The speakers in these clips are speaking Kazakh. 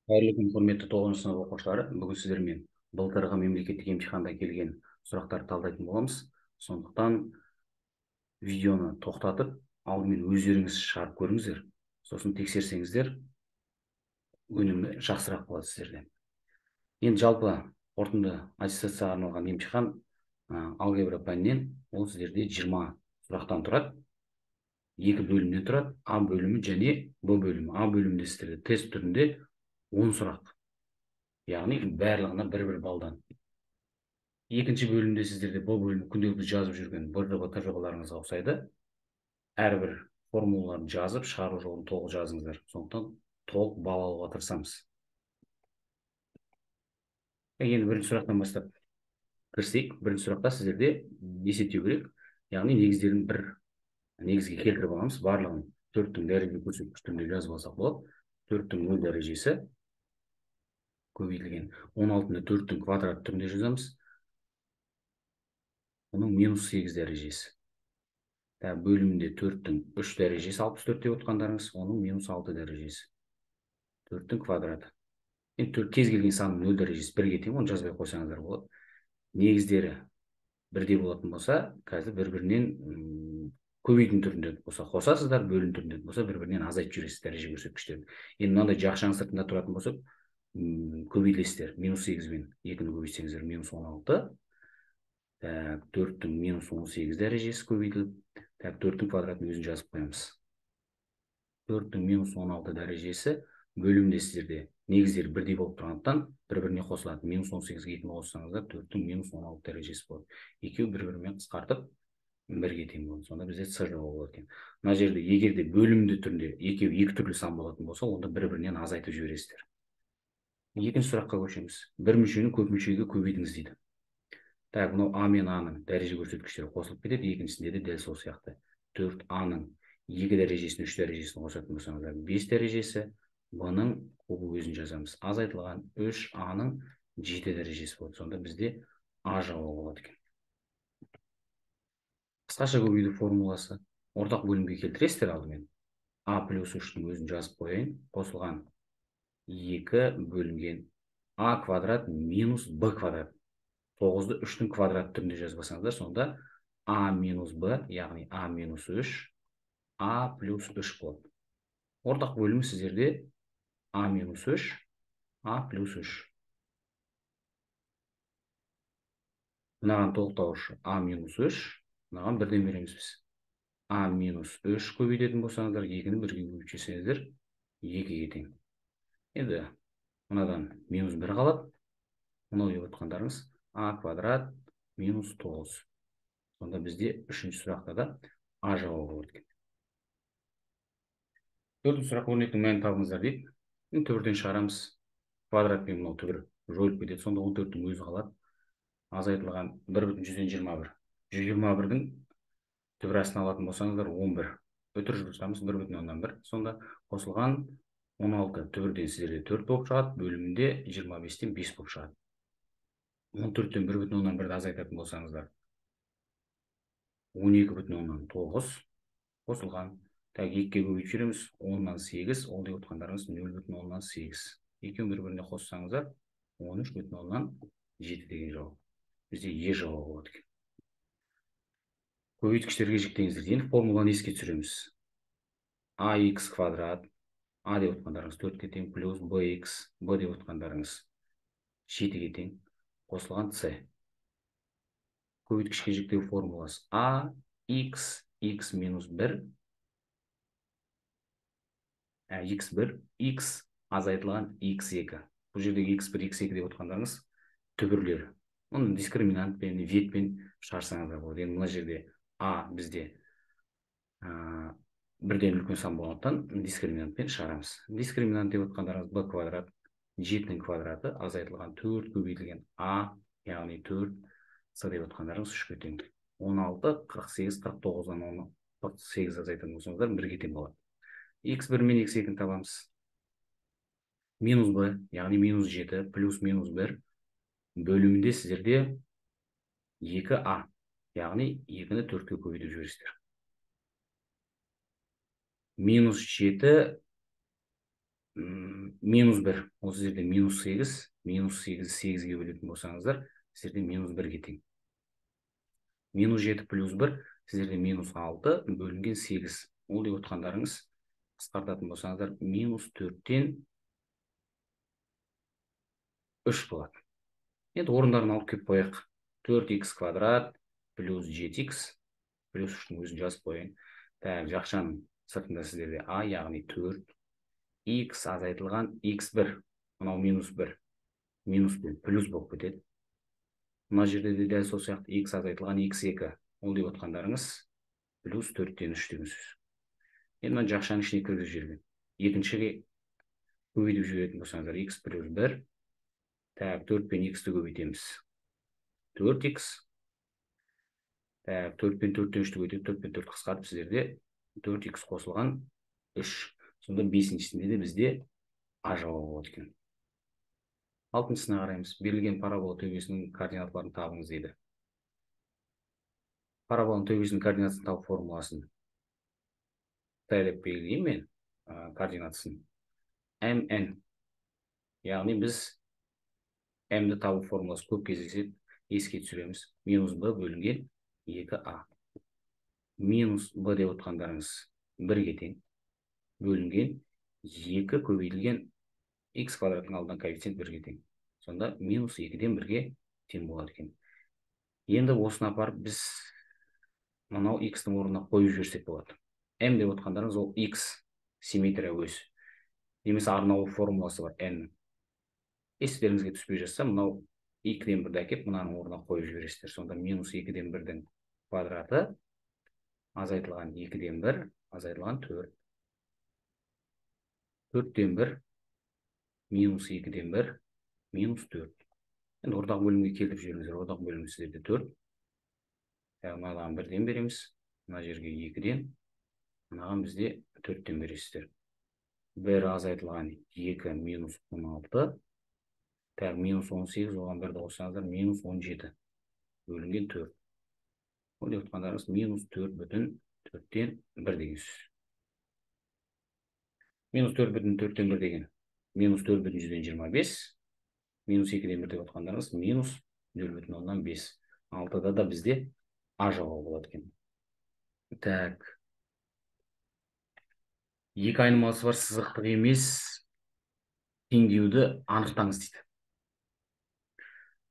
Қайырлы күн, құрметті 9 сынып оқушылары. Бүгін сіздермен былтырғы мемлекеттік емтиханда келген сұрақтарды талдайтын боламыз. Сондықтан видеоны тоқтатып, алдымен өздеріңіз шығарып көріңіздер. Сосын тексерсеңіздер, өнімі жақсырақ болады сіздерде. Енді жалпы қорытынды аттестацияға арналған емтихан алгебра пәнінен ол сіздерде 20 сұрақтан тұрады. Екі бөлімнен тұрады. А бөлімі және Б бөлімі. А бөлімінде сіздерде тест түрінде 10 сұрақ. Яғни барлығына бір балдан. Екінші бөлімде сіздерде бұл бөлім күнделікті жазып жүрген БЖБ тжб-ларыңызға ұқсайды. Әрбір формулаларды жазып, шығару жолын толық жазыңыздар. Сондықтан толық бал алуға тырысамыз. Енді бірінші сұрақтан бастап кірісейік. Бірінші сұрақта сіздерде есептеу керек. Яғни негізге келтіріп аламыз. Барлығын 4-тің дәреже көрсеткіштерінде жазып алсақ болады. 4-тің 0 дәрежесі көбейтілген. 16-ны 4-тің квадрат түрінде жазамыз. Оның -8 дәрежесі. Бөлімінде 4-тің 3 дәрежесі 64 деп отқандарыңыз, оның -6 дәрежесі. 4-тің квадраты. Енді кез келген санның 0 дәрежесі 1-ге тең, оны жазбай қойсаңыздар болады. Негіздері бірде болатын болса, қазір бір-бірінен көбейтін түрінде болса қосасыздар, бөлім түрінде болса бір-бірінен азайтып жібересіз дәреже көрсеткіштерін. Енді мынандай жақшаның сыртында тұратын болса, көбейтілесіздер. -8 мен 2-ні көбейтсеңіздер -16. 4-тің -18 дәрежесі көбейтіліп, 4-тің квадратын өзін жазып қоямыз. 4-тің -16 дәрежесі бөлімде сіздерде негіздері бірдей болып тұрғандықтан бір-біріне қосылады. -18-ге 2-ні қоссаңыздар 4-тің -16 дәрежесі болады. Екеуі бір-бірімен қысқартып 1-ге тең болады. Сонда бізде С жауабы болады екен. Мына жерде егерде бөлімді түрінде екеуі екі түрлі сан болатын болса, онда бір-бірінен азайтып жібересіздер. Екінші сұраққа көшеміз. Бір мүшені көп мүшеге көбейтіңіз дейді. Мынау А мен А-ның дәреже көрсеткіштері қосылып кетеді. Екіншісінде де дәл сол сияқты. 4А-ның 2 дәрежесін 3 дәрежесін қосатын болсаңыздар 5 дәрежесі, Б-ның кубы өзін жазамыз. Азайтылған 3А-ның 7 дәрежесі болады. Сонда бізде А жауабы болады екен. Қысқаша көбейту формуласы. Ортақ бөлімге келтіресіздер алдымен. А плюс 3-дің өзін жазып қояйын. Қосылған 2 бөлінген А квадрат минус Б квадрат. 9-ды 3-тің квадрат түрінде жазбасаңыздар, сонда А минус Б, яғни А минус 3, А плюс 3 болады. Ортақ бөлімі сіздерде А минус 3, А плюс 3. Мынаған толықтауышы А минус 3, мынаған бірден береміз біз. А минус 3 көбейтетін болсаңыздар, 2-ні 1-ге көбейтсеңіздер, 2-ге тең. Енді мынадан минус 1 қалады. Мынау деп отқандарыңыз А квадрат минус 9. Сонда бізде үшінші сұрақта да А жауабы болады екен. Төртінші сұрақ өрнектің мәнін табыңыздар дейді. Түбірден шығарамыз. Квадрат пен мынау түбір жойылып кетеді. Сонда 14-тің өзі қалады. Азайтылған 1/121. 121-дің түбір астына алатын болсаңыздар 11. Өтір жұмыстамыз 1/1. Сонда қосылған 16 түбірден сіздерде 4 болып шығады. Бөлімінде 25-тен 5 болып шығады. 14-тен 1/1 азайтатын болсаңыздар 12/9 қосылған. 2-ге көбейтіп жүреміз. 10-нан 8, ол деп отқандарыңыз 0/8. Екеуін бір-біріне қоссаңыздар 13/7 деген жауап. Бізде Е жауабы болады екен. Көбейткіштерге жіктеңіздер. Енді формуланы еске түсіреміз. АХ квадрат, А деп отқандарыңыз 4-ке тең, плюс БХ, Б деп отқандарыңыз 7-ге тең, қосылған С. Көбейткішке жіктеу формуласы АХ, Х минус 1, Х1, Х азайтылған Х2. Бұл жердегі Х1, Х2 деп отқандарыңыз түбірлер. Оны дискриминантпен, ветпен шығарсаңыздар болады. Енді мына жерде А бізде бірден үлкен сан болғандықтан дискриминантпен шығарамыз. Дискриминант деп отқандарыңыз Б квадрат, 7-нің квадраты азайтылған 4 көбейтілген А, яғни 4, С деп отқандарыңыз 3-ке тең. 16, 48, 49-дан 48 азайтатын болсаңыздар 1-ге тең болады. Х1 мен Х2-ні табамыз. Минус Б, яғни минус 7, плюс минус 1 бөлімінде сіздерде 2А, яғни 2-ні 4-ке көбейтіп жібересіздер. Минус 7 минус 1. Осы жерде минус 8. Минус 8 8-ге бөлетін болсаңыздар, сіздерде минус 1-ге тең. Минус 7 плюс 1, сіздерде минус 6 бөлінген 8. Ол деп отқандарыңыз, қысқартатын болсаңыздар, минус 4-тен 3 болады. Енді орындарын алып кеп қояйық. 4х квадрат плюс 7х плюс 3-дің өзін жазып қойын. Так, жақшаның сыртында сіздерде а, яғни 4. Х азайтылған х1. Мынау минус 1. Минус 1 плюс болып кетеді. Мына жерде де дәл сол сияқты х азайтылған х2. Ол деп отқандарыңыз плюс 4-тен 3 деген сөз. Енді мына жақшаның ішіне кіргізіп жіберген. Екіншіге көбейтіп жіберетін болсаңыздар х плюс 1. Так, 4 пен х-ті көбейтеміз. 4х. Так, 4 пен 4-тен 3-ті көбейтіп, 4 пен 4 қысқартып, сіздерде 4х қосылған 3. Сонда 5-шісінде де бізде а жауабы болады екен. Алтыншысына қараймыз. Берілген парабола төбесінің координаталарын табыңыз дейді. Параболаның төбесінің координатасын табу формуласын тайлеп белгілеймін мен координатасын. mn. Яғни біз m-ді табу формуласы көп кездеседі, еске түсіреміз. Минус b бөлінген 2a. Минус b деп отқандарыңыз 1-ге тең. Бөлінген 2 көбейтілген x квадраттың алдынан коэффициент 1-ге тең. Сонда минус 2-ден 1-ге тең болады екен. Енді осыны апарып біз мынау x-тің орнына қойып жіберсек болады. m деп отқандарыңыз ол x симметрия өсі. Немесе арнаулы формуласы бар n. Естеріңізге түспей жатса, мынау 2-ден 1-ді әкеп, мынаның орнына қойып жібересіздер. Сонда минус 2-ден 1-дің квадраты азайтылған 2-ден 1 азайтылған 4. 4-тен 1 минус 2-ден 1 минус 4. Енді ортақ бөлімге келтіріп жіберіңіздер. Ортақ бөлімі сіздерде 4. Мынаған 1-ден береміз. Мына жерге 2-ден. Мынаған бізде 4-тен бересіздер. 1 азайтылған 2 минус 16. Так, минус 18, оған 1-ді қоссаңыздар, минус 17 бөлінген 4. Ол деп отқандарыңыз минус 4,4-тен 1 деген сөз. Минус 4,4-тен 1 деген минус 4,125. Минус 2-ден 1 деп отқандарыңыз минус 0,5. 6-да да бізде а жауабы болады екен. Так. Екі айнымасы бар сызықтық емес теңдеуді анықтаңыз дейді.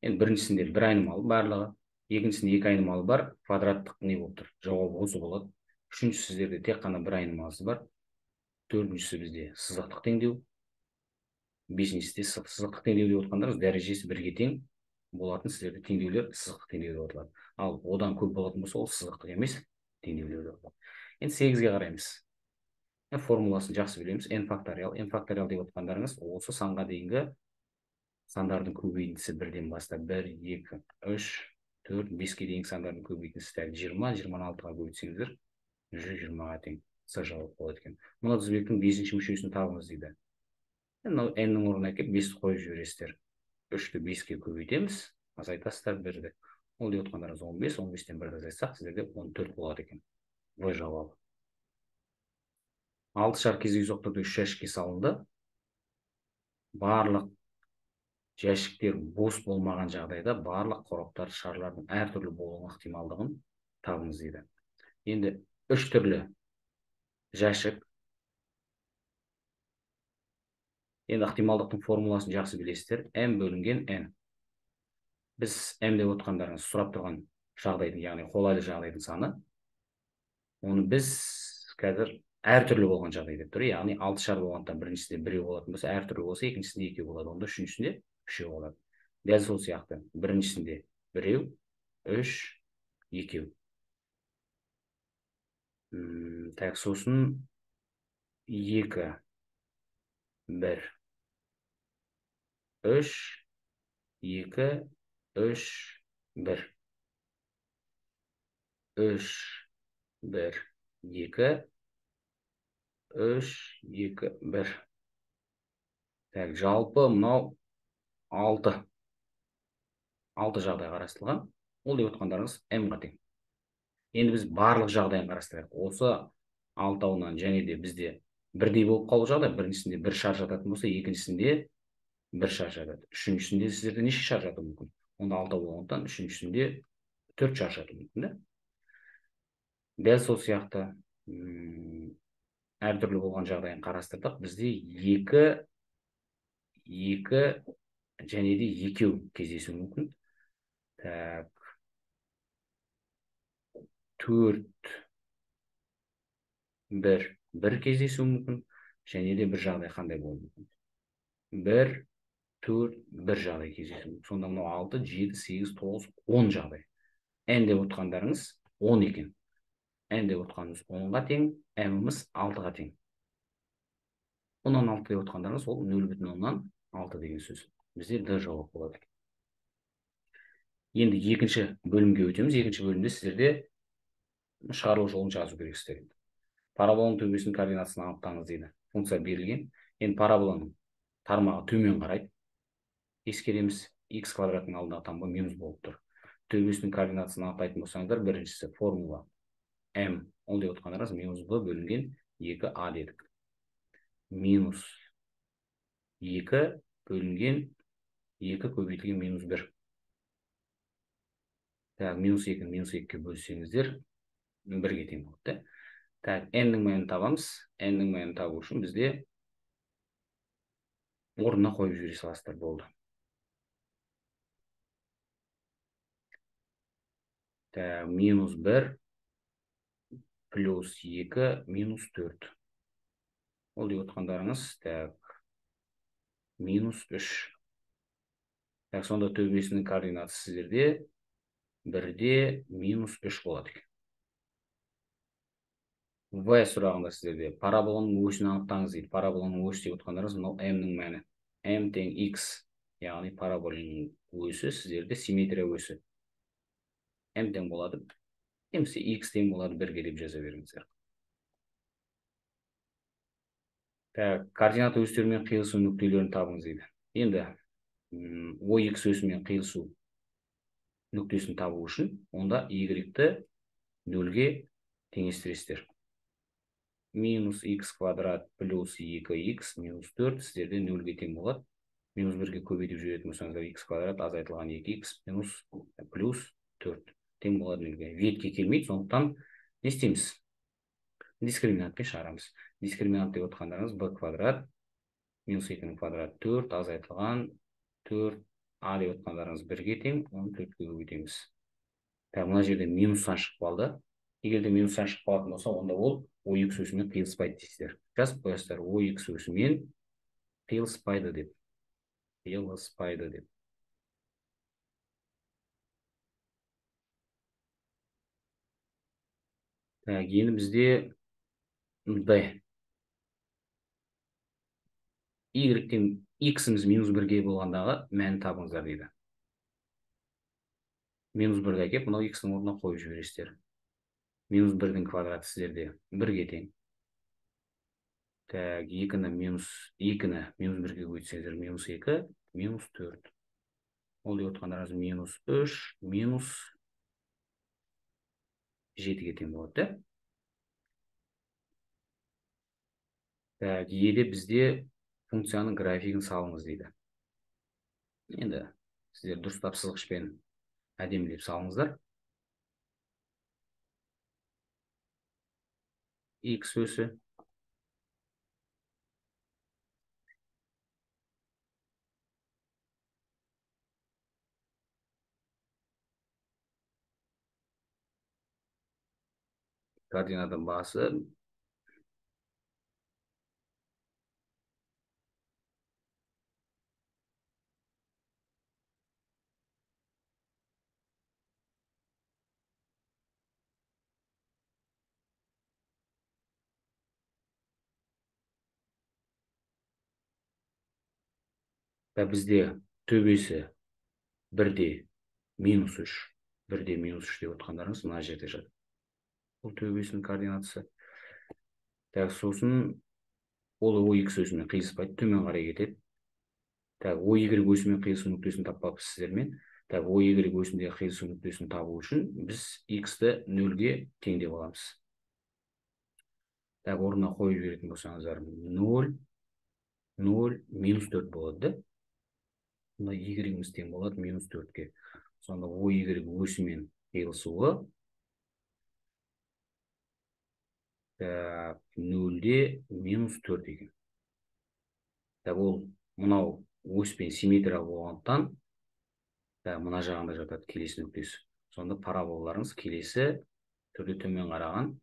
Енді біріншісінде бір айнымалы барлығы, екіншісінде екі айнымалы бар, квадраттық не болып тұр? Жауабы осы болады. Үшіншісі сіздерде тек қана бір айнымалысы бар. Төртіншісі бізде сызықтық теңдеу. Бесіншісі сызықтық теңдеу деп отқандарыңыз дәрежесі 1-ге тең болатын сіздерде теңдеулер сызықтық теңдеу деп аталады. Ал одан көп болатын болса, ол сызықтық емес теңдеулер деп аталады. Енді 8-ге қараймыз. Формуласын жақсы білеміз. n факториал. n факториал деп отқандарыңыз осы санға дейінгі сандардың көбейтіндісі 1-ден бастап 1, 2, 3, 4, 5-ке дейінгі сандардың көбейтіндісі 20, 26-ға көбейтсеңіздер 120-ға тең. С жауап болады екен. Мына тізбектің 5-ші мүшесін табыңыз дейді. n-нің орнына әкеп 5-ті қойып жібересіздер. 3-ті 5-ке көбейтеміз, азайтасыздар 1-ді. Ол деп отқандарыңыз 15, 15-тен 1-ді азайтсақ, сіздерде 14 болады екен. В жауабы. 6 шар кездейсоқтықта 3 жәшікке салынды. Барлық жәшіктер бос болмаған жағдайда барлық қораптар шарлардың әртүрлі болуының ықтималдығын табыңыз дейді. Енді 3 түрлі жәшік. Енді ықтималдықтың формуласын жақсы білесіздер. m бөлінген n. Біз m деп отқандарыңыз сұрап тұрған жағдайдың, яғни қолайлы жағдайдың саны. Оны біз қазір әртүрлі болған жағдай деп тұр. Яғни 6 шар болғанда біріншісінде 1 болатын болса, әртүрлі болса, екіншісінде 2 болады. Онда үшіншісінде 3 болады. Дәл сол сияқты. Біріншісінде 1, 3, 2. Так, сосын 2, 1, 3, 2, 3, 1. 3, 1, 2, 3, 2, 1. Так, жалпы мынау 6. 6 жағдай қарастырылған. Ол деп отқандарыңыз m-ға тең. Енді біз барлық жағдайын қарастырайық. Осы 6-ауынан және де бізде бірдей болып қалу жағдай, біріншісінде бір шар жататын болса, екіншісінде бір шар жатады. Үшіншісінде сіздерде неше шар жатуы мүмкін? Онда 6 болғандықтан үшіншісінде 4 шар жатуы мүмкін, да? Дәл сол сияқты әртүрлі болған жағдайын қарастырдық. Бізде екі және де екеу кездесуі мүмкін. Так, 4 бір кездесуі мүмкін. Және де бір жағдай қандай болуы мүмкін? 1, 4, бір жағдай кездесуі мүмкін. Сонда мынау 6, 7, 8, 9, 10 жағдай. N деп отқандарыңыз 10 екен. N деп отқанымыз 10-ға тең, M-іміз 6-ға тең. 10-6 деп отқандарыңыз ол 0,6 деген сөз. Бізде D жауап болады. Енді екінші бөлімге өтеміз. Екінші бөлімде сіздерде шығару жолын жазу керексіздер. Параболаның төбесінің координатасын анықтаңыз дейді. Функция берілген. Енді параболаның тармағы төмен қарайды. Ескереміз, x квадраттың алдындағы таңба минус болып тұр. Төбесінің координатасын анықтайтын болсаңыздар, біріншісі формула m, ол деп отқандарыңыз минус b бөлінген 2a дедік. Минус 2 бөлінген 2 көбейтілген минус 1. Минус 2 минус 2-ке бөлсеңіздер 1-ге тең болады. n-нің мәнін табамыз. n-нің мәнін табу үшін бізде орнына қойып жібере саласыздар, болды. Минус 1 плюс 2 минус 4. Ол деп отқандарыңыз минус 3. Сонда төбесінің координаты сіздерде 1-де минус 3 болады. В сұрағында сіздерде параболаның өсін анықтаңыз дейді. Параболаның өсі деп отқандарыңыз мынау m-нің мәні. m тең x, яғни параболаның өсі сіздерде симметрия өсі. m тең болады. Немесе x тең болады 1-ге деп жаза беріңіздер. Координат өстерімен қиылысу нүктелерін табыңыз дейді. Енді OX өсімен қиылысу нүктесін табу үшін, онда y-ті 0-ге теңестіресіздер. Минус x квадрат плюс 2x минус 4 сіздерде 0-ге тең болады. Минус 1-ге көбейтіп жіберетін болсаңыздар, x квадрат азайтылған 2x минус плюс 4 тең болады 0-ге. Ветке келмейді, сондықтан не істейміз? Дискриминантпен шығарамыз. Дискриминант деп отқандарыңыз b квадрат минус 2-нің квадрат 4 азайтылған 4 a деп отқандарыңыз 1-ге тең, оны 4-ге көбейтеміз. Мына жерде минустан шығып қалды. Егер де минустан шығып қалатын болса, онда ол OX өсімен қиылыспайды дейсіздер. Жазып қоясыздар, OX өсімен қиылыспайды деп. Қиылыспайды деп. Енді бізде D. Y-тен X-іміз минус 1-ге болғандағы мәнін табыңыздар дейді. Минус 1-ді әкеп, мынау X-ның орнына қойып жібересіздер. Минус 1-дің квадраты сіздерде 1-ге тең. 2-ні минус 1-ге көйтсеңіздер, минус 2, минус 4. Ол деп отқандарыңыз минус 3, минус 7-ге тең болады. Еде бізде функцияның графигін салыңыз дейді. Енді сіздер дұрыстап сызғышпен әдемілеп салыңыздар. X өсі координатын басы бізде төбесі 1-де минус 3, 1-де минус 3 деп отқандарыңыз мына жерде жатыр. Бұл төбесінің координатысы. Сосын ол OX өсімен қиылыспайды, төмен қарай кетеді. OY өсімен қиылысу нүктесін таппапсыз сіздермен. OY өсінде қиылысу нүктесін табу үшін біз X-ті 0-ге тең деп аламыз. Так, орнына қойып жіберетін болсаңыздар, 0, 0, минус 4 болады да. Сонда y-іміз тең болады минус 4-ке. Сонда y өсімен қиылысуы 0-де минус 4 екен. Так, ол мынау өспен симметриялы болғандықтан, мына жағында жатады келесі нүктесі. Сонда параболаларыңыз келесі түрде төмен қараған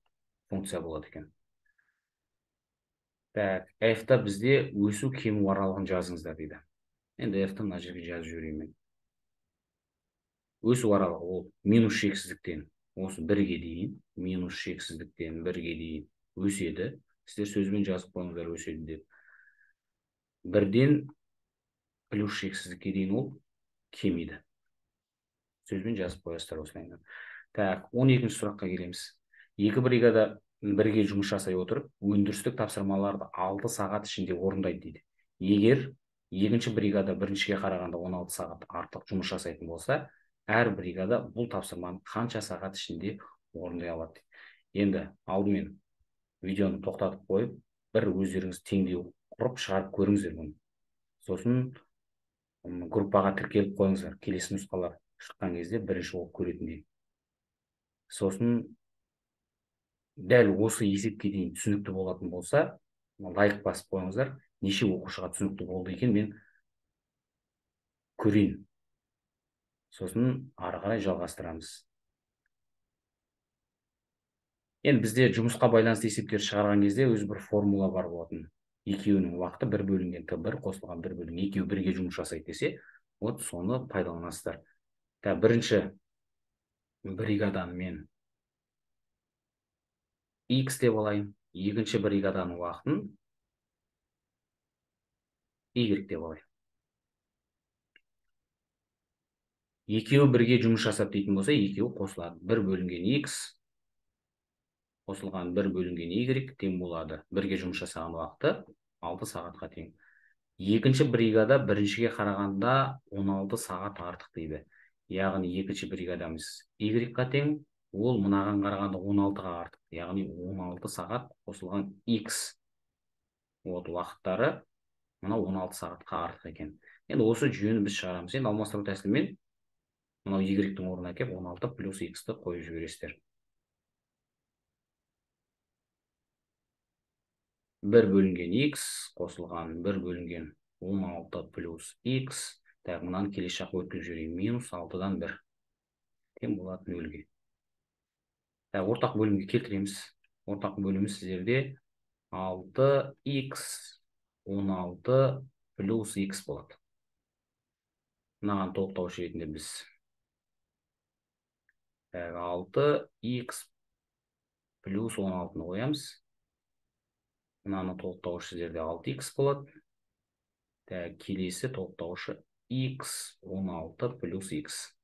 функция болады екен. Так, f-та бізде өсу кему аралығын жазыңыздар дейді. Енді f-та мына жерге жазып жіберейін. Өсу аралығы ол минус шексіздіктен осы 1-ге дейін, минус шексіздіктен 1-ге дейін өседі. Сіздер сөзбен жазып қойыңыздар өседі деп. 1-ден плюс шексіздікке дейін ол кемиді. Сөзбен жазып қойасыздар осылайынан. Так, 12-ші сұраққа келеміз. Екі бригада бірге жұмыс жасай отырып, өндірістік тапсырмаларды 6 сағат ішінде орындайды дейді. Егер екінші бригада біріншіге қарағанда 16 сағат артық жұмыс жасайтын болса, әр бригада бұл тапсырманы қанша сағат ішінде орындай алады. Енді алдымен видеоны тоқтатып қойып, бір өздеріңіз теңдеу құрып шығарып көріңіздер бұны. Сосын группаға тіркеліп қойыңыздар. Келесі нұсқалар шыққан кезде бірінші болып көретіндей. Сосын дәл осы есепке дейін түсінікті болатын болса, лайк басып қойыңыздар. Неше оқушыға түсінікті болды екен, мен көрейін. Сосын ары қарай жалғастырамыз. Енді бізде жұмысқа байланысты есептер шығарған кезде өз бір формула бар болатын. Екеуінің уақыты 1 бөлінген Т1 қосылған 1 бөлінген екеуі бірге жұмыс жасайды десе, вот соны пайдаланасыздар. Бірінші бригаданы мен X деп алайын, екінші бригаданың уақытын Y деп алайын. Екеуі бірге жұмыс жасап дейтін болса, екеуі қосылады. 1 бөлінген X қосылған 1 бөлінген Y тең болады. Бірге жұмыс жасаған уақыты 6 сағатқа тең. Екінші бригада біріншіге қарағанда 16 сағат артық дейді. Яғни екінші бригадамыз Y-ға тең, ол мынаған қарағанда 16-ға артық. Яғни 16 сағат қосылған X. Вот уақыттары мына 16 сағатқа артық екен. Енді осы жүйені біз шығарамыз. Енді алмастыру тәсілімен мынау Y-дің орнына келіп 16 плюс X-ті қойып жібересіздер. 1 бөлінген X қосылған 1 бөлінген 16 плюс X. Так, мынаны келесі жаққа өткізіп жіберейін. Минус 6-дан 1. Тең болады 0-ге. Ортақ бөлімге келтіреміз. Ортақ бөлімі сіздерде 6X 16 плюс X болады. Мынаған толықтауыш ретінде біз 6X плюс 16-ны қоямыз. Мынаны толықтауыш сіздерде 6X болады. Келесі толықтауышы X 16 плюс X.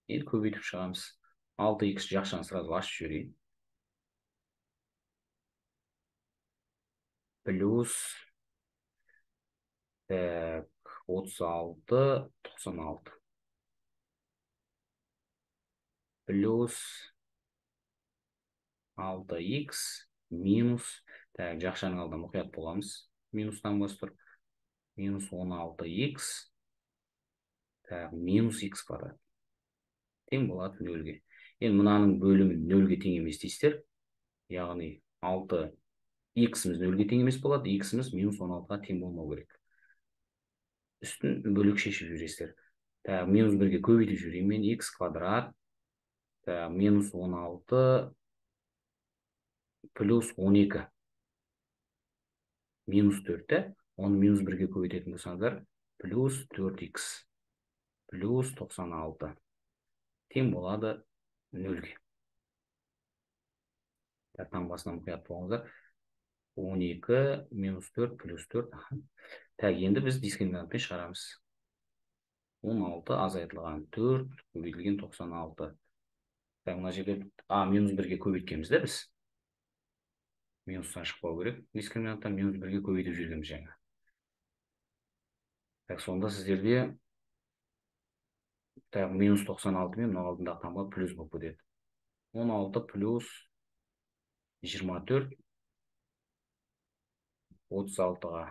Енді көбейтіп шығамыз. 6X жақшаны сразу ашып жіберейін. Плюс 36, 96. Плюс 6X минус, жақшаның алдында мұқият боламыз. Минустан бастыр. Минус 16X минус X квадрат. Тең болады 0-ге. Енді мынаның бөлімі 0-ге тең емес дейсіздер. Яғни 6X-іміз 0-ге тең емес болады, X-іміз минус 16-ға тең болмау керек. Үстін бөлік шешіп жүресіздер. Минус 1-ге көбейтіп жүрейін мен X квадрат минус 16 плюс 12 минус 4, оны минус 1-ге көбейтетін болсаңыздар, плюс 4X плюс 96 тең болады 0-ге. Таңбасынан мұқият болыңыздар. 12 минус 4 плюс 4. Енді біз дискриминантпен шығарамыз. 16 азайтылған 4 көбейтілген 96. Мына жерде минус 1-ге көбейткенбіз де біз. Минустан шықпау керек. Дискриминанттан минус 1-ге көбейтіп жүргенбіз жаңа. Сонда сіздерде минус 96 мен мына алдындағы таңба плюс болып кетеді. 16 плюс 24 36-ға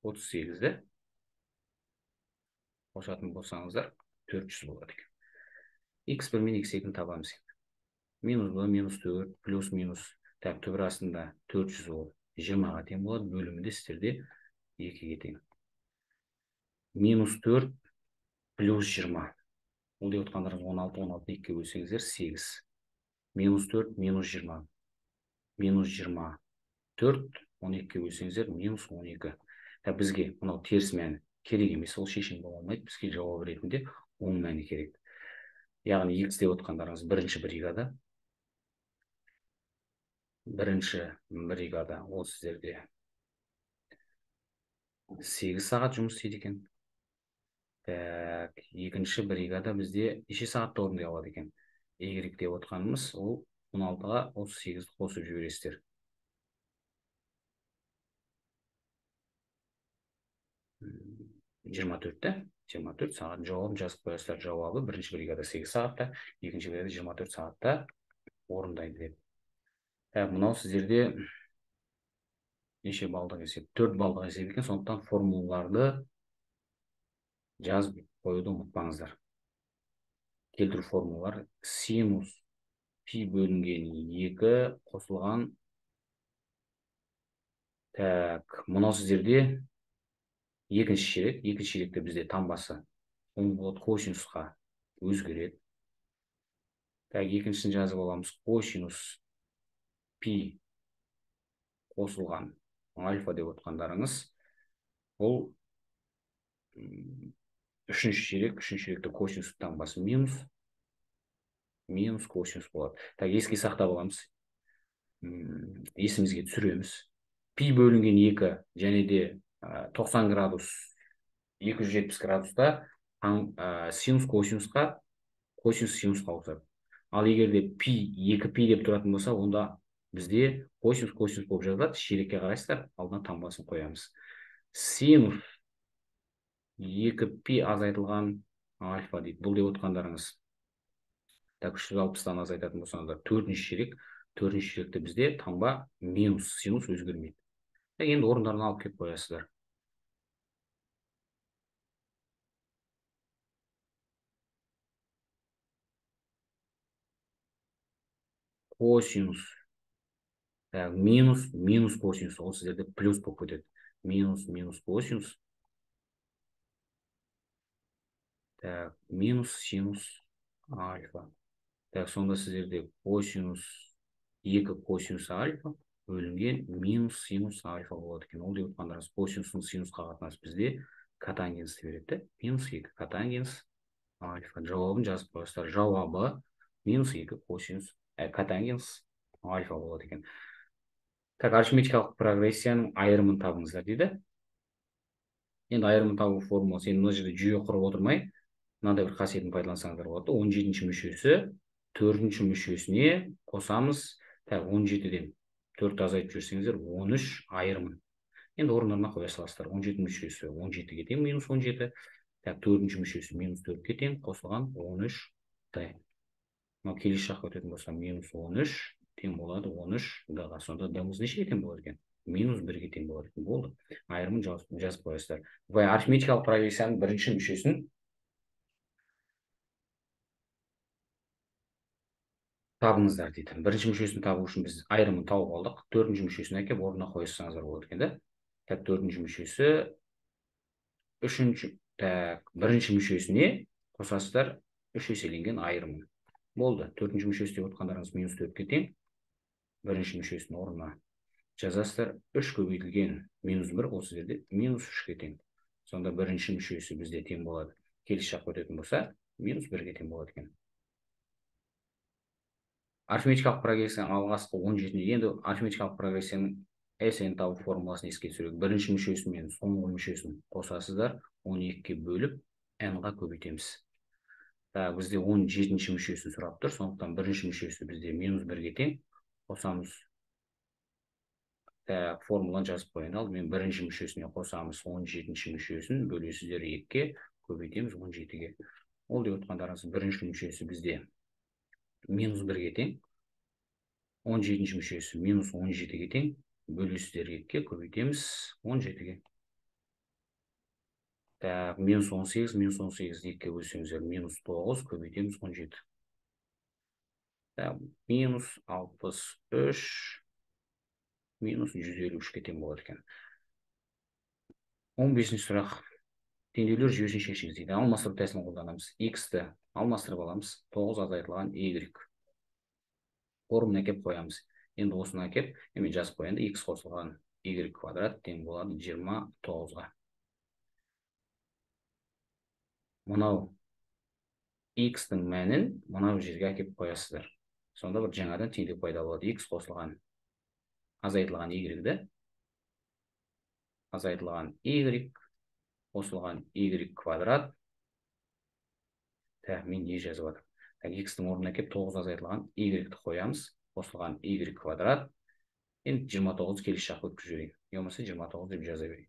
38-ді қосатын болсаңыздар 400 болады екен. X1 мен X2-ні табамыз. Минус 2, минус 4, плюс минус. Так, түбір астында 400 ол 20-ға тең болады. Бөлімінде сіздерде 2-ге тең. Минус 4 плюс 20. Ол деп отқандарыңыз 16, 16 2-ге бөлсеңіздер 8. Минус 4, минус 20. Минус 20. 4, 12-ге бөлсеңіздер минус 12. Бізге мынау теріс мәні керек емес, ол шешім бола алмайды. Бізге жауап ретінде 10 мәні керек. Яғни X деп отқандарыңыз бірінші бригада ол сіздерде 8 сағат жұмыс істейді екен. Екінші бригада бізде неше сағатта орындай алады екен. Y деп отқанымыз ол 16-ға 38-ді қосып жібересіздер. 24-те 24 сағат жауабын жазып қоясыздар. Жауабы бірінші бригада 8 сағатта, екінші бригада 24 сағатта орындайды деп. Мынау сіздерде неше балдық есеп? 4 балдық есеп екен. Сондықтан формулаларды жазып қоюды ұмытпаңыздар. Келтіру формулалар синус пи бөлінген 2 қосылған. Мынау сіздерде екінші ширекте бізде таңбасы оң болады, косинусқа өзгереді. Екіншісін жазып аламыз. Косинус пи қосылған альфа деп отқандарыңыз. Бұл үшінші ширекте косинус таңбасы минус косинус болады. Еске сақтап аламыз. Есімізге түсіреміз. Пи бөлінген 2 және де 90 градус 270 градуста синус косинусқа, косинус синусқа ауысады. Ал егер де пи 2пи деп тұратын болса, онда бізде косинус болып жазылады. Ширекке қарайсыздар, алдына таңбасын қоямыз. Синус 2пи азайтылған альфа дейді. Бұл деп отқандарыңыз. 360-тан азайтатын болсаңыздар, төртінші ширекте бізде таңба минус, синус өзгермейді. Енді орындарына алып келіп қоясыздар. Косинус, минус косинус, ол сіздерде плюс болып кетеді. Минус косинус, минус синус альфа. Сонда сіздерде косинус 2 косинус альфа бөлінген минус синус альфа болады екен. Ол деп отқандарыңыз косинустың синусқа қатынасы бізде котангенсті береді. Минус 2 котангенс альфа. Жауабын жазып қойсыздар. Жауабы минус 2 косинус котангенс альфа болады екен. Арифметикалық прогрессияның айырымын табыңыздар дейді. Енді айырымын табу формуласы, енді мына жерде жүйе құрып отырмай, мынандай бір қасиетін пайдалансаңыздар болады. 17-ші мүшесі 4-ші мүшесіне қосамыз. 17-ден 4 азайтып жүрсеңіздер 13 айырымын. Енді орындарына қоя саласыздар. 17 мүшесі 17-ге тең минус 17. 4-ші мүшесі минус 4-ге тең қосылған 13. Келесі жаққа өтетін болса минус 13 тең болады 13-ға. Сонда d-мыз нешеге тең болады екен? Минус 1-ге тең болады екен. Болды. Айырымын жазып қоясыздар. Арифметикалық прогрессияның бірінші мүшесін табыңыздар дейді. Бірінші мүшесін табу үшін біз айырымын тауып алдық. 4-ші мүшесін әкеп орнына қойсаңыздар болады екен. 4-ші мүшесі бірінші мүшесіне қосасыздар 3 еселенген айырымын. Болды. 4-ші мүшесі деп отқандарыңыз минус 4-ге тең. Бірінші мүшесін орнына жазасыздар. 3 көбейтілген минус 1 ол сіздерде минус 3-ге тең. Сонда бірінші мүшесі бізде тең болады. Келесі жаққа өтетін болса минус 1-ге тең болады екен. Арифметикалық прогрессияның алғашқы 17-ні. Енді арифметикалық прогрессияның SN табу формуласын еске түсірейік. Бірінші мүшесі мен соңғы мүшесін қосасыздар. 12-ге бөліп n-ға көбейтеміз. Бізде 17-ші мүшесін сұрап тұр. Сондықтан бірінші мүшесі бізде минус 1-ге тең. Қосамыз. Формуланы жазып қояйын. Ал мен бірінші мүшесіне қосамыз 17-ші мүшесін бөлесіздер 2-ге, көбейтеміз 17-ге. Ол деп отқандарыңыз бірінші мүшесі бізде минус 1-ге тең. 17-ші мүшесі минус 17-ге тең. Бөлесіздер 2-ге, көбейтеміз 17-ге. Минус 18, минус 18 2-ге бөлсеңіздер минус 9, көбейтеміз 17. Минус 63, минус 153-ге тең болады екен. 15-ші сұрақ. Теңдеулер жүйесін шешіңіз дейді. Алмастыру тәсілін қолданамыз. X-ті алмастырып аламыз. 9 азайтылған Y. Формуланы әкеп қоямыз. Енді осыны әкеп, мен жазып қояйын. X қосылған Y квадрат тең болады 29-ға. Мынау X-тің мәнін мынау жерге әкеп қоясыздар. Сонда бір жаңадан теңдеу пайда болады. X қосылған азайтылған Y-ді азайтылған Y қосылған Y квадрат. Мен не жазып жатырмын? X-тің орнына келіп 9 азайтылған Y-ді қоямыз. Қосылған Y квадрат. Енді 29 келесі жаққа өткізіп жіберейін. Болмаса 29 деп жаза берейін.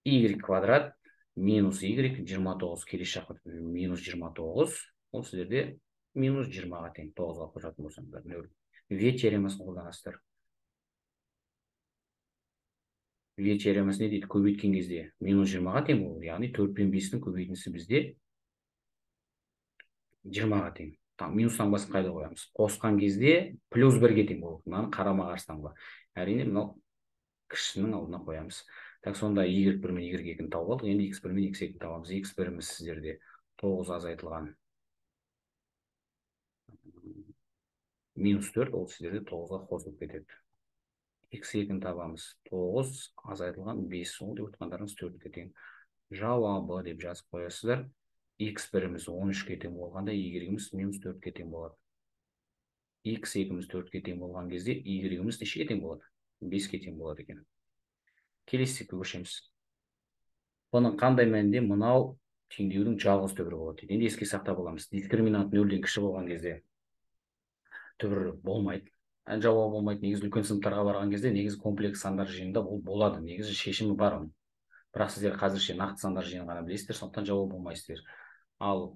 Y квадрат минус Y 29 келесі жаққа минус 29. Ол сіздерде минус 20-ға тең. 9-ға қосатын болсаңыздар. В теоремасын қолданасыздар. В теоремасы не дейді? Көбейткен кезде минус 20-ға тең болады. Яғни 4 пен 5-тің көбейтіндісі бізде 20-ға тең. Минустан басқа қайда қоямыз? Қосқан кезде плюс 1-ге тең болады. Мынаны қарама қарсыдан ба. Әрине мынау кішінің алдына қоямыз. Сонда Y1 мен Y2-ні тауып алдық. Енді X1 мен X2-ні табамыз. X1-іміз сіздерде 9 азайтылған минус 4, ол сіздерде 9-ға қосылып кетеді. X2-ні табамыз. 9 азайтылған 5, ол деп отқандарыңыз 4-ге тең. Жауабы деп жазып қоясыздар. X1-іміз 13-ге тең болғанда, Y-іміз минус 4-ге тең болады. X2-іміз 4-ге тең болған кезде, Y-іміз нешеге тең болады? 5-ге тең болады екен. Келесі секілді көшеміз. Бұның қандай мәнінде мынау теңдеудің жалғыз түбірі болады. Енді еске сақтап аламыз. Дискриминант 0-ден кіші болған кезде түбірі болмайды. Жауабы болмайды. Негізі үлкен сыныптарға барған кезде негізі комплекс сандар жиынында ол болады. Негізі шешімі бар оның. Бірақ сіздер қазірше нақты сандар жиынын ғана білесіздер, сондықтан жауап болмайсыздар. Ал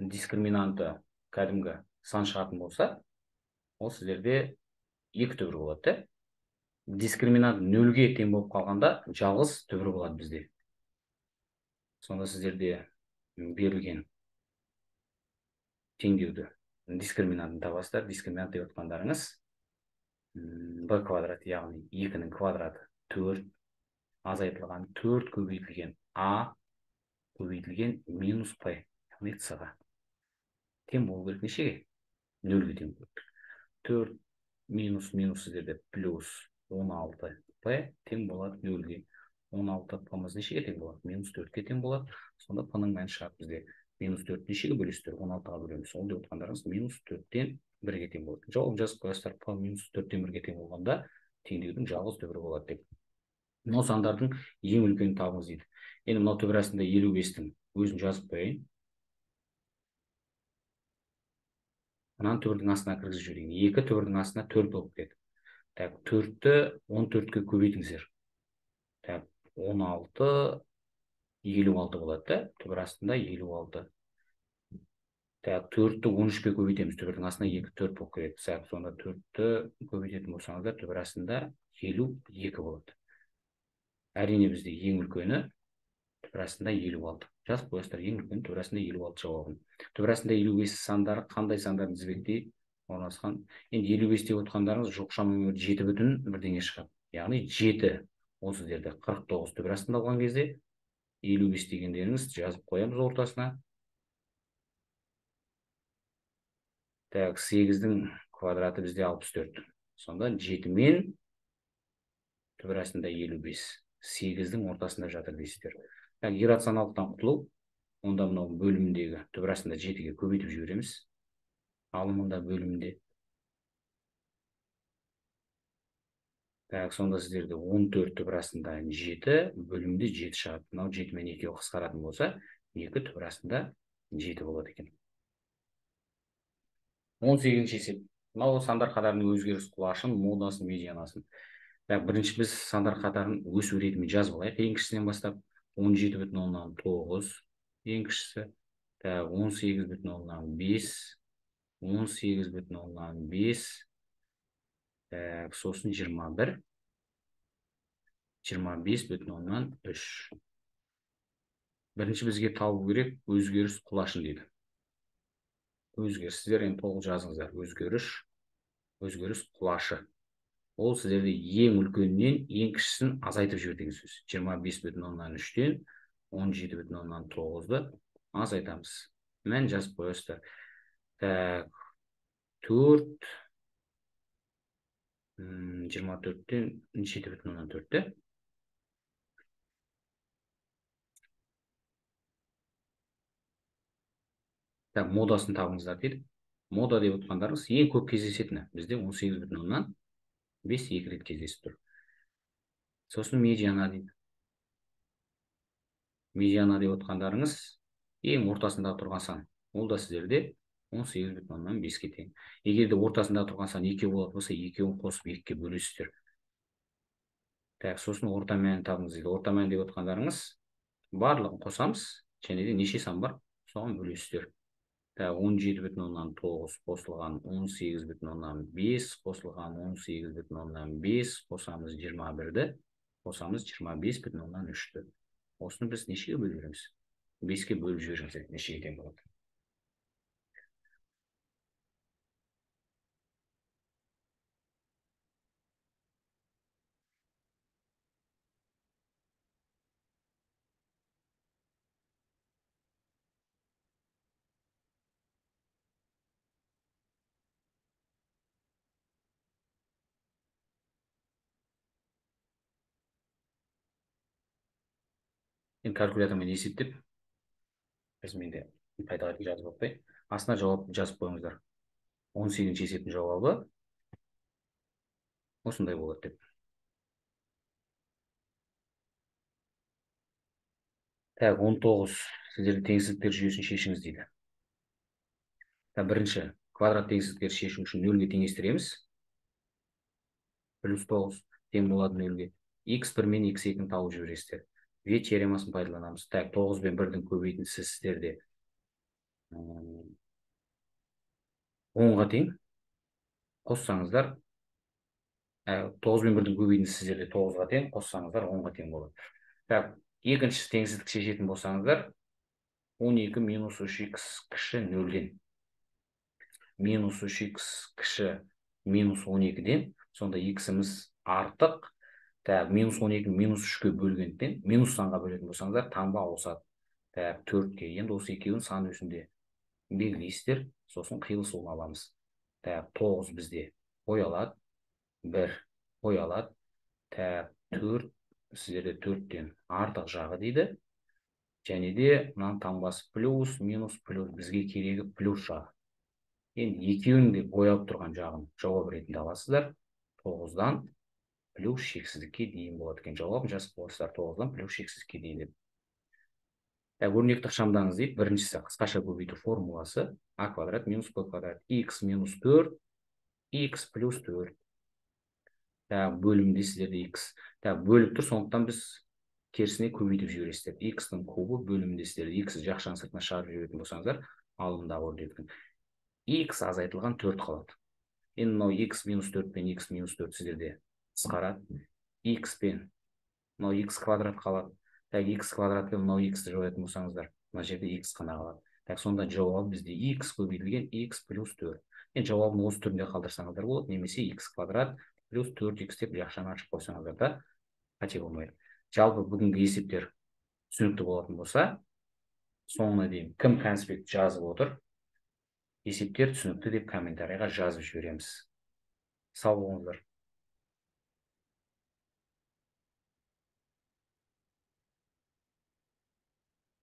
дискриминанты кәдімгі сан шығатын болса, ол сіздерде екі түбір болады. Дискриминант 0-ге тең болып қалғанда жалғыз түбір болады бізде. Сонда сіздерде берілген теңдеуді дискриминантын табасыздар. Дискриминант деп отқандарыңыз b квадрат, яғни 2-нің квадраты 4, азайтылған 4 көбейтілген a көбейтілген минус p, яғни c-ға тең болу керек нешеге? 0-ге тең болу керек. 4 минус сіздерде плюс 16p тең болады 0-ге. 16p-мыз нешеге тең болады? Минус 4-ге тең болады. Сонда p-ның мәні шығады бізде. Минус 4 нешеге бөлесіздер? 16-ға бөлеміз. Ол деп отқандарыңыз минус 4-тен 1-ге тең болады. Жауабын жазып қоясыздар. P минус 4-тен 1-ге тең болғанда теңдеудің жалғыз түбірі болады деп. Мынау сандардың ең үлкенін табыңыз дейді. Енді мынау түбір астында 55-тің өзін жазып қояйын. Мынаны түбірдің астына кіргізіп жіберейін. 2 түбірдің астына 4 болып кетеді. 4-ті 14-ке көбейтіңіздер. 16 56 болады. Түбір астында 56. 4-ті 13-ке көбейтеміз. Түбірдің астына 2 4 болып кетеді. Сонда 4-ті көбейтетін болсаңыздар, түбір астында 52 болады. Әрине бізде ең үлкені түбір астында 56. Жазып қоясыздар, ең үлкені түбір астында 56 жауабын. Түбір астында 55 сандары қандай сандардың тізбектей орналасқан? Енді 55 деп отқандарыңыз жоқша нөмірі 7 бүтін бірдеңе шығады. Яғни 7 ол сіздерде 49 түбір астында алған кезде 55 дегендеріңіз жазып қоямыз ортасына. 8-дің квадраты бізде 64. Сонда 7 мен түбір астында 55. 8-дің ортасында жатыр дейсіздер. Иррационалдықтан құтылу. Онда мынау бөліміндегі түбір астында 7-ге көбейтіп жібереміз. Алымында бөлімінде. Сонда сіздерде 14 түбір астында 7, бөлімде 7 шығады. Мынау 7 мен 2-ге қысқаратын болса, 2 түбір астында 7 болады екен. 18-ші есеп. Мынау сандар қатарының өзгеріс құлашын, модасын, медианасын. Бірінші біз сандар қатарын өсу ретімен жазып алайық. Ең кішісінен бастап 17,9 ең кішісі. 18,5, 18,5, сосын 21, 25,3. Бірінші бізге табу керек өзгеріс құлашын дейді. Өзгеріс, сіздер енді толық жазыңыздар. Өзгеріс құлашы. Ол сіздерде ең үлкеннен ең кішісін азайтып жібер деген сөз. 25,3-тен 17,9-ды азайтамыз. Мән жазып қойасыздар. 4, 24-тен 7,4-ті. Модасын табыңыздар дейді. Мода деп отқандарыңыз ең көп кездесетіні. Бізде 18,5 екі рет кездесіп тұр. Сосын медиана дейді. Медиана деп отқандарыңыз ең ортасында тұрған сан. Ол да сіздерде 18,5-ке тең. Егер де ортасында тұрған сан 2 болатын болса, 2-ін қосып 2-ге бөлесіздер. Сосын орта мәнін табыңыз дейді. Орта мән деп отқандарыңыз барлығын қосамыз, және де неше сан бар, соған бөлесіздер. 17,9 қосылған 18,5 қосылған 18,5 қосамыз 21-ді, қосамыз 25,3-ті. Осыны біз нешеге бөліп жібереміз? 5-ке бөліп жіберіңіздер, нешеге тең болады? Енді калькулятормен есептеп, біз менде пайдаларды жазып оқпай, астына жауап жазып қойыңыздар. 18-ші есептің жауабы осындай болады деп. 19 сіздерді теңсіздіктер жүйесін шешіңіз дейді. Бірінші квадрат теңсіздіктер шешу үшін 0-ге теңестіреміз. Плюс 9 тең болады 0-ге. X1 мен X2-ні тауып жібересіздер. В теоремасын пайдаланамыз. 9 бен 1-дің көбейтіндісі сіздерде 10-ға тең. Қоссаңыздар, 9 бен 1-дің көбейтіндісі сіздерде 9-ға тең, қоссаңыздар 10-ға тең болады. Екінші теңсіздік шешетін болсаңыздар, 12 минус 3x кіші 0-ден. Минус 3x кіші минус 12-ден, сонда x-іміз артық. Минус 12 минус 3-ке бөлгенден, минус санға бөлетін болсаңыздар, таңба ауысады. 4-ке. Енді осы екеуін сан өсінде белгілейсіздер, сосын қиылысуын аламыз. 9 бізде қойылады, 1 қойылады. 4 сіздерде 4-тен артық жағы дейді. Және де мынаның таңбасы плюс, минус, плюс. Бізге керегі плюс жағы. Енді екеуін де бояп тұрған жағын жауап ретінде аласыздар. 9-дан плюс шексіздікке дейін болады екен. Жауабын жазып қойсыздар. 9-дан плюс шексіздікке дейін деп. Өрнекті ықшамдаңыз дейді. Біріншісі қысқаша көбейту формуласы а квадрат минус б квадрат x минус 4 x плюс 4. Бөлімде сіздерде x. Бөліп тұр, сондықтан біз керісіне көбейтіп жібересіздер. X-ның кубы бөлімде сіздерде x жақшаның сыртына шығарып жіберетін болсаңыздар, алымдағы өрнектің x азайтылған 4 қалады. Енді мынау x минус 4 пен x минус 4 сіздерде қысқарады. X пен мынау x квадрат қалады. X квадрат пен мынау x-ті жоятын болсаңыздар, мына жерде x қана қалады. Сонда жауап бізде x көбейтілген x плюс 4. Енді жауабын осы түрінде қалдырсаңыздар болады, немесе x квадрат плюс 4x деп жақшаны ашып қойсаңыздар да қате болмайды. Жалпы бүгінгі есептер түсінікті болатын болса, соңына дейін кім конспект жазып отыр, есептер түсінікті деп комментарийға жазып жібереміз. Сау болыңыздар.